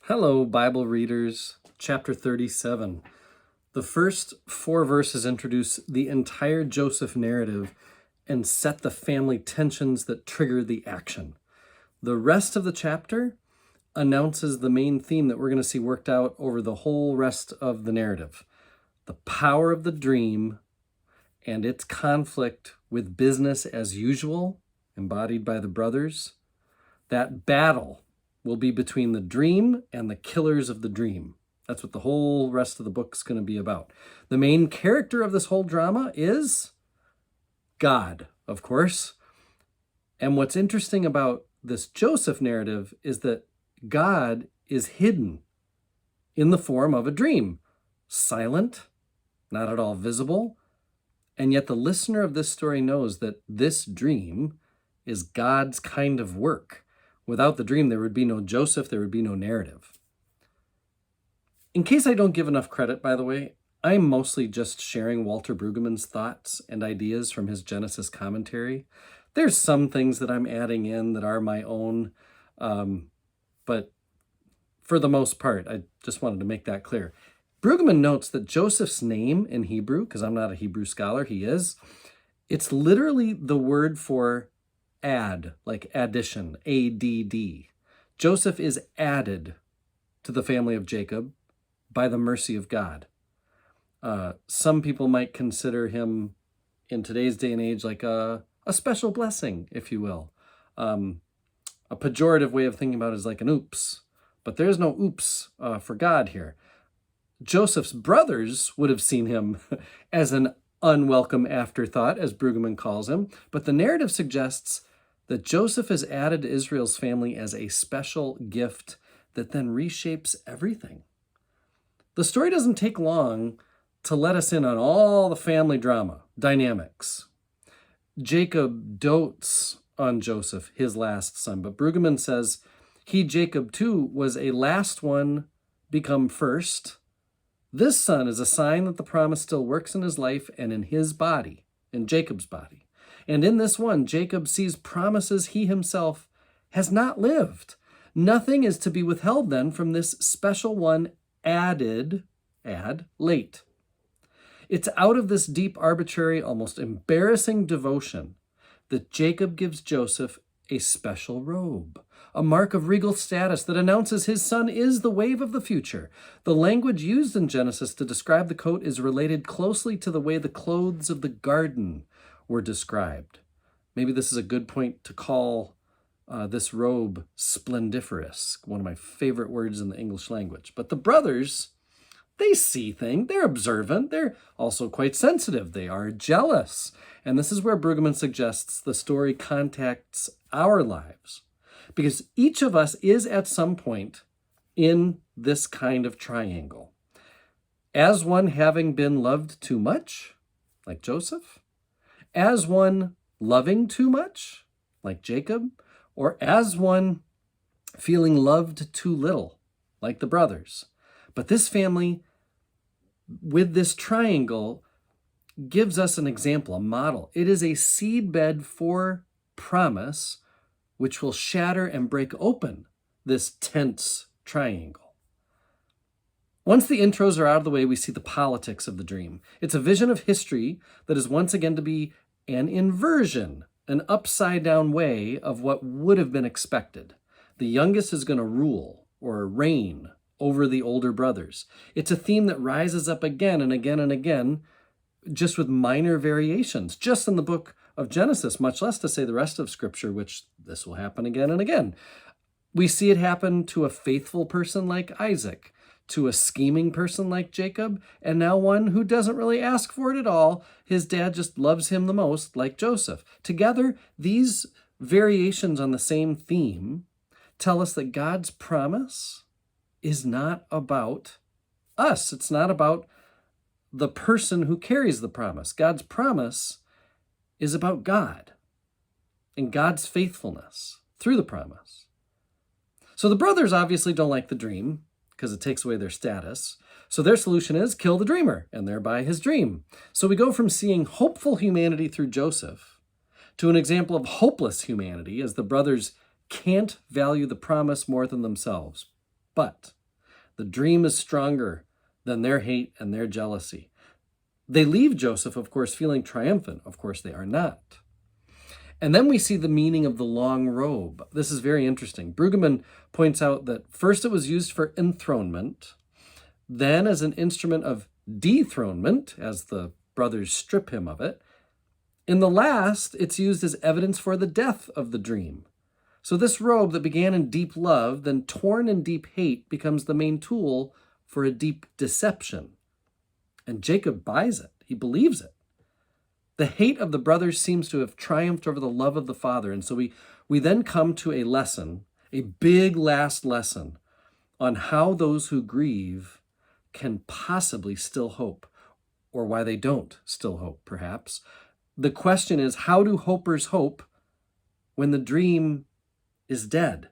Hello, Bible readers. Chapter 37. The first 4 verses introduce the entire Joseph narrative and set the family tensions that trigger the action. The rest of the chapter announces the main theme that we're going to see worked out over the whole rest of the narrative: the power of the dream and its conflict with business as usual, embodied by the brothers. That battle will be between the dream and the killers of the dream. That's what the whole rest of the book's going to be about. The main character of this whole drama is God, of course. And what's interesting about this Joseph narrative is that God is hidden in the form of a dream, silent, not at all visible. And yet the listener of this story knows that this dream is God's kind of work. Without the dream, there would be no Joseph, there would be no narrative. In case I don't give enough credit, by the way, I'm mostly just sharing Walter Brueggemann's thoughts and ideas from his Genesis commentary. There's some things that I'm adding in that are my own, but for the most part, I just wanted to make that clear. Brueggemann notes that Joseph's name in Hebrew, because I'm not a Hebrew scholar, he is, it's literally the word for add, like addition, A-D-D. Joseph is added to the family of Jacob by the mercy of God. Some people might consider him, in today's day and age, like a special blessing, if you will. A pejorative way of thinking about it is like an oops. But there's no oops for God here. Joseph's brothers would have seen him as an unwelcome afterthought, as Brueggemann calls him, but the narrative suggests that Joseph is added to Israel's family as a special gift that then reshapes everything. The story doesn't take long to let us in on all the family drama, dynamics. Jacob dotes on Joseph, his last son, but Brueggemann says he, Jacob, too, was a last one become first. This son is a sign that the promise still works in his life and in his body, in Jacob's body. And in this one, Jacob sees promises he himself has not lived. Nothing is to be withheld then from this special one added, late. It's out of this deep, arbitrary, almost embarrassing devotion that Jacob gives Joseph a special robe, a mark of regal status that announces his son is the wave of the future. The language used in Genesis to describe the coat is related closely to the way the clothes of the garden were described. Maybe this is a good point to call this robe splendiferous, one of my favorite words in the English language. But the brothers, they see things, they're observant, they're also quite sensitive, they are jealous. And this is where Brueggemann suggests the story contacts our lives, because each of us is at some point in this kind of triangle. As one having been loved too much, like Joseph, as one loving too much, like Jacob, or as one feeling loved too little, like the brothers. But this family, with this triangle, gives us an example, a model. It is a seedbed for promise, which will shatter and break open this tense triangle. Once the intros are out of the way, we see the politics of the dream. It's a vision of history that is once again to be an inversion, an upside-down way of what would have been expected. The youngest is going to rule or reign over the older brothers. It's a theme that rises up again and again and again, just with minor variations, just in the book of Genesis, much less to say the rest of Scripture, which this will happen again and again. We see it happen to a faithful person like Isaac, to a scheming person like Jacob, and now one who doesn't really ask for it at all. His dad just loves him the most, like Joseph. Together, these variations on the same theme tell us that God's promise is not about us. It's not about the person who carries the promise. God's promise is about God and God's faithfulness through the promise. So the brothers obviously don't like the dream because it takes away their status. So their solution is kill the dreamer and thereby his dream. So we go from seeing hopeful humanity through Joseph to an example of hopeless humanity as the brothers can't value the promise more than themselves. But the dream is stronger than their hate and their jealousy. They leave Joseph, of course, feeling triumphant. Of course, they are not. And then we see the meaning of the long robe. This is very interesting. Brueggemann points out that first it was used for enthronement, then as an instrument of dethronement, as the brothers strip him of it. In the last, it's used as evidence for the death of the dream. So this robe that began in deep love, then torn in deep hate, becomes the main tool for a deep deception. And Jacob buys it. He believes it. The hate of the brothers seems to have triumphed over the love of the father. And so we then come to a lesson, a big last lesson, on how those who grieve can possibly still hope, or why they don't still hope, perhaps. The question is, how do hopers hope when the dream is dead?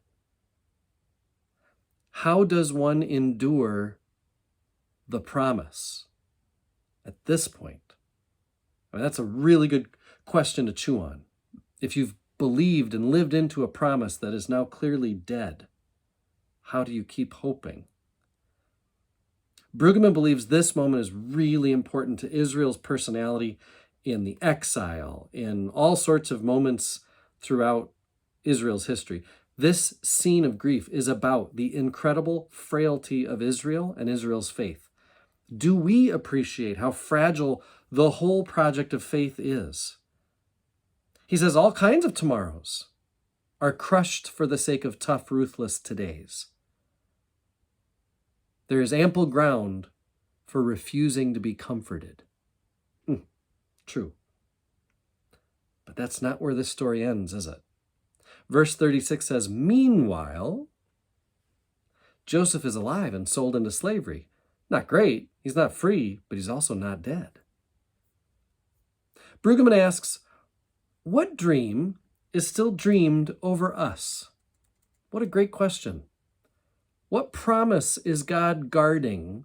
How does one endure the promise at this point? I mean, that's a really good question to chew on. If you've believed and lived into a promise that is now clearly dead, how do you keep hoping? Brueggemann believes this moment is really important to Israel's personality in the exile, in all sorts of moments throughout Israel's history. This scene of grief is about the incredible frailty of Israel and Israel's faith. Do we appreciate how fragile the whole project of faith is? He says all kinds of tomorrows are crushed for the sake of tough, ruthless todays. There is ample ground for refusing to be comforted. True. But that's not where this story ends, is it? Verse 36 says, meanwhile, Joseph is alive and sold into slavery. Not great. He's not free, but he's also not dead. Brueggemann asks, what dream is still dreamed over us? What a great question. What promise is God guarding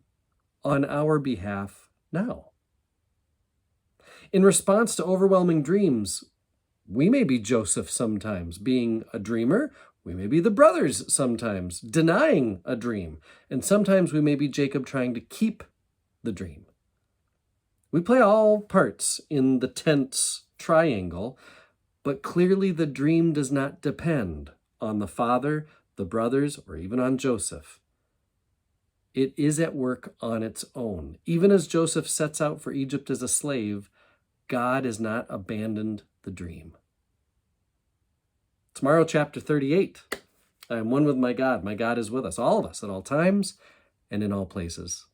on our behalf now? In response to overwhelming dreams, we may be Joseph sometimes, being a dreamer. We may be the brothers sometimes, denying a dream. And sometimes we may be Jacob trying to keep the dream. We play all parts in the tense triangle, but clearly the dream does not depend on the father, the brothers, or even on Joseph. It is at work on its own. Even as Joseph sets out for Egypt as a slave, God has not abandoned the dream. Tomorrow, chapter 38. I am one with my God. My God is with us, all of us, at all times and in all places.